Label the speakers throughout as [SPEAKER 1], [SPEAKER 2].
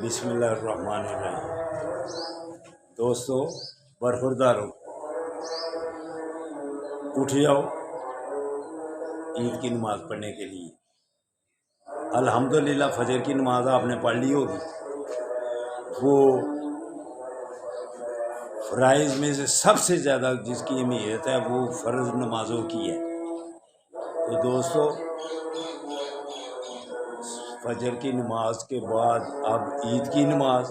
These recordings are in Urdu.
[SPEAKER 1] بسم اللہ الرحمن الرحیم۔ دوستو برخوردارو، اٹھ جاؤ عید کی نماز پڑھنے کے لیے۔ الحمدللہ فجر کی نماز آپ نے پڑھ لی ہوگی۔ وہ فرائض میں سے سب سے زیادہ جس کی اہمیت ہے وہ فرض نمازوں کی ہے۔ تو دوستو فجر کی نماز کے بعد اب عید کی نماز،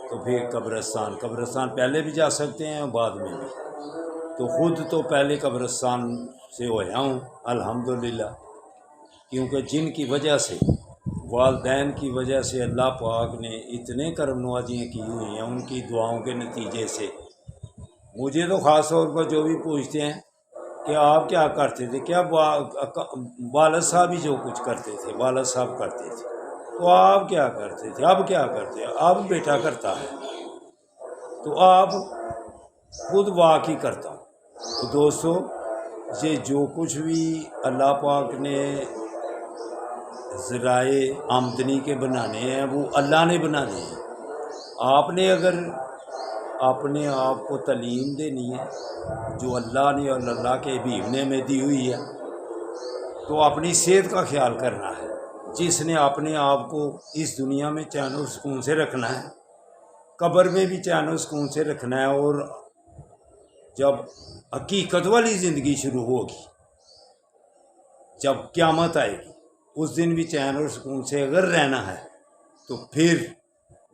[SPEAKER 1] تو پھر قبرستان پہلے بھی جا سکتے ہیں بعد میں بھی۔ تو خود تو پہلے قبرستان سے ہویا ہوں الحمدللہ، کیونکہ جن کی وجہ سے والدین کی وجہ سے اللہ پاک نے اتنے کرم نوازیاں کی ہوئی ہیں، ان کی دعاؤں کے نتیجے سے مجھے تو خاص طور پر جو بھی پوچھتے ہیں کہ آپ کیا کرتے تھے، کیا والد صاحب ہی جو کچھ کرتے تھے والد صاحب کرتے تھے، تو آپ کیا کرتے تھے، اب کیا کرتے ہیں، اب بیٹا کرتا ہے، تو آپ خود واقعی کرتا ہوں۔ تو دوستو یہ جو کچھ بھی اللہ پاک نے ذرائع آمدنی کے بنانے ہیں وہ اللہ نے بنانے ہیں۔ آپ نے اگر اپنے آپ کو تعلیم دینی ہے جو اللہ نے اور اللہ کے حبیب نے میں دی ہوئی ہے، تو اپنی صحت کا خیال کرنا ہے۔ جس نے اپنے آپ کو اس دنیا میں چین و سکون سے رکھنا ہے، قبر میں بھی چین و سکون سے رکھنا ہے، اور جب حقیقت والی زندگی شروع ہوگی، جب قیامت آئے گی، اس دن بھی چین اور سکون سے اگر رہنا ہے تو پھر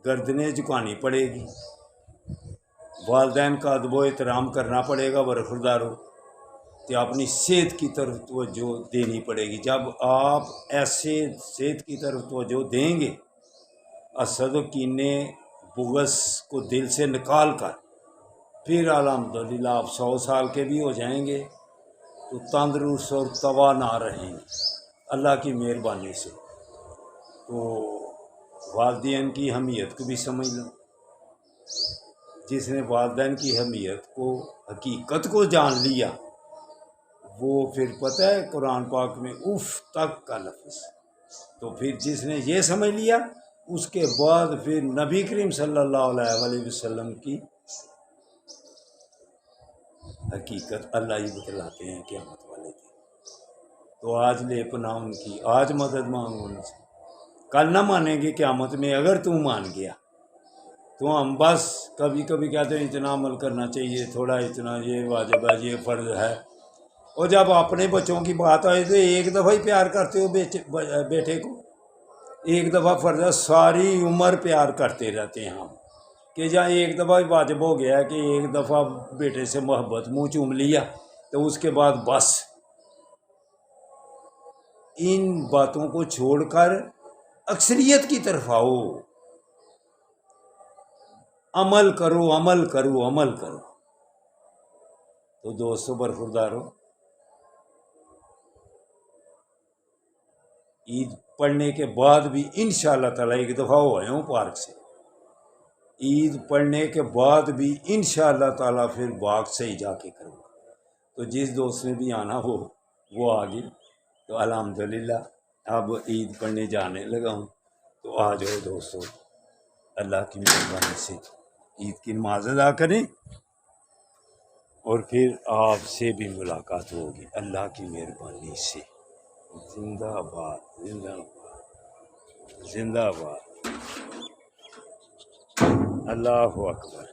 [SPEAKER 1] گردنیں جھکانی پڑے گی، والدین کا ادب و احترام کرنا پڑے گا برخوردارو، کہ اپنی صحت کی طرف توجہ دینی پڑے گی۔ جب آپ ایسے صحت کی طرف توجہ دیں گے، حسد و کینے بغض کو دل سے نکال کر، پھر الحمدللہ آپ 100 سال کے بھی ہو جائیں گے تو تندرست اور توانا رہیں گے اللہ کی مہربانی سے۔ تو والدین کی اہمیت کو بھی سمجھ لو۔ جس نے والدین کی اہمیت کو حقیقت کو جان لیا، وہ پھر پتہ ہے قرآن پاک میں اف تک کا لفظ، تو پھر جس نے یہ سمجھ لیا اس کے بعد پھر نبی کریم صلی اللہ علیہ وسلم کی حقیقت اللہ ہی بتلاتے ہیں قیامت والے دن۔ تو آج لے پناہ ان کی، آج مدد مانگو ان سے، کل نہ مانیں گے قیامت میں اگر تو مان گیا۔ تو ہم بس کبھی کبھی کہتے ہیں اتنا عمل کرنا چاہیے، تھوڑا اتنا یہ واجب ہے، یہ فرض ہے، اور جب اپنے بچوں کی بات آئے تو ایک دفعہ ہی پیار کرتے ہو بیٹے کو، ایک دفعہ فرض ہے، ساری عمر پیار کرتے رہتے ہیں ہم، کہ جہاں ایک دفعہ واجب ہو گیا ہے کہ ایک دفعہ بیٹے سے محبت منہ چوم لیا تو اس کے بعد بس ان باتوں کو چھوڑ کر اکثریت کی طرف آؤ، عمل کرو عمل کرو عمل کرو۔ تو دوستو برخوردارو، عید پڑھنے کے بعد بھی انشاءاللہ تعالی ایک دفعہ ہو آئے ہوں پارک سے، عید پڑھنے کے بعد بھی انشاءاللہ تعالی پھر باغ سے ہی جا کے کروں گا۔ تو جس دوست نے بھی آنا ہو وہ آگے، تو الحمدللہ اب عید پڑھنے جانے لگا ہوں، تو آ جاؤ دوستو، اللہ کی مہربانی سے عید کی نماز ادا کریں اور پھر آپ سے بھی ملاقات ہوگی اللہ کی مہربانی سے۔ زندہ باد زندہ باد زندہ باد، اللہ اکبر۔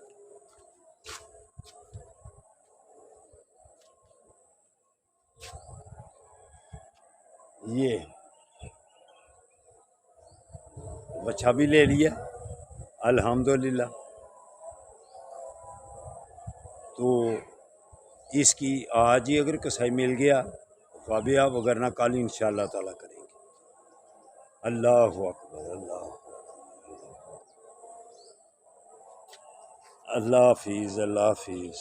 [SPEAKER 1] یہ بچہ بھی لے لیا الحمدللہ، تو اس کی آج ہی اگر کسائی مل گیا فابیہ، وگرنہ کل انشاءاللہ تعالیٰ کریں گے۔ اللہ اکبر اللہ اکبر، اللہ حافظ اللہ حافظ۔